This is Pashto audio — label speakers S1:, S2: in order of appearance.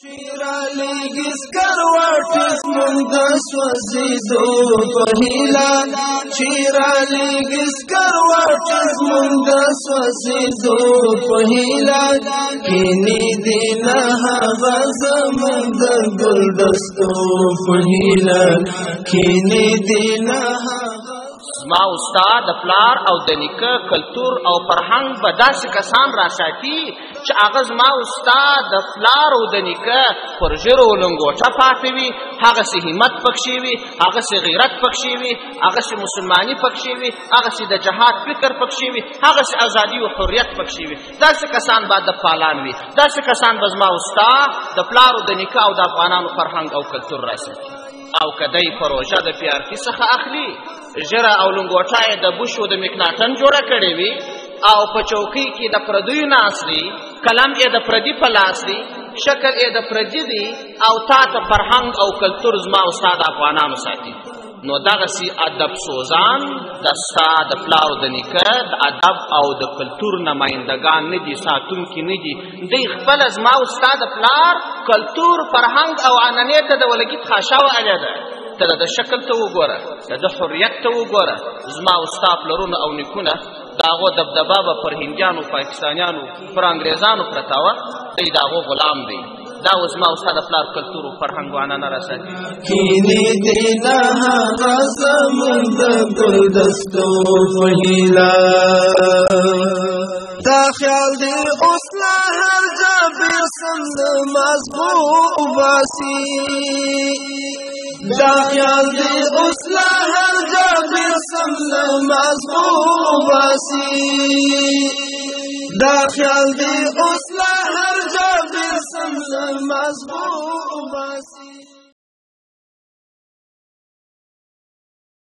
S1: شیرالیږي سکروټس مونږ د سوځېدو په هیله شیرالیږي سکروټس مونږ د سوځېدو په هیله کینې دې نه هغه زمونږ د ګلدستو په هیله کینې دې نه
S2: زما استاد د پلار او د نیکه کلتور او فرهنګ به داسې کسان راساتي چې هغه زما استاد د پلار او د نیکه پر ژیرو لنګوټه پاتې وي، هغسې همت پکښې وي، هغسې غیرت پکښې وي، هغسې مسلماني پکښې وي، هغسې د جهاد فکر پکښې وي، هغسې ازادي او حریت پکښې وي. داسې کسان به د پالان وي، داسې کسان به زما استاد د پلار او د نیکه او د افغانانو فرهنګ او کلتور راساتي. او که دی پروژه د پی آر ټي څخه اخلي، ژیره او لنګوټه یې د بوش او د مکناټن جوړه کړې وي او په چوکۍ کې د پردیو ناست دی، قلم یې د پردي په لاس دی، شکل یې د پردي دی او تا ته فرهنګ او کلتور زما استاد افغانانو ساتي. نو دغسې ادب سوزان د ستا د پلار او د نیکه د ادب او د کلتور نمایندګان نه دي، ساتونکي نه دي. دی خپله زما استاد د پلار کلتور فرهنګ او عنعنې ته د ولګیت خاشه وهلې ده. ته د شکل ته وګوره، د حریت ته وګوره. زما ستا پلرونه او نیکونه د هغو دبدبه به پر هندیانو، پاکستانیانو، پر انګریزانو پرته وه، دی د هغو غلام دی. دا اوس زما ستا د پلار کلتور او فرهنګ او عنعنه راساتي.
S1: کینې دې نه هغه زمونږ د ګلدستو په هیله دا خیال دې اوس لا هر جابر سم د مازغو وباسي، دا خیال دې اوس لا هر جابر سم د مازغو وباسي، دا خیال دې اوس لا هر جابر سم د مازغو وباسي.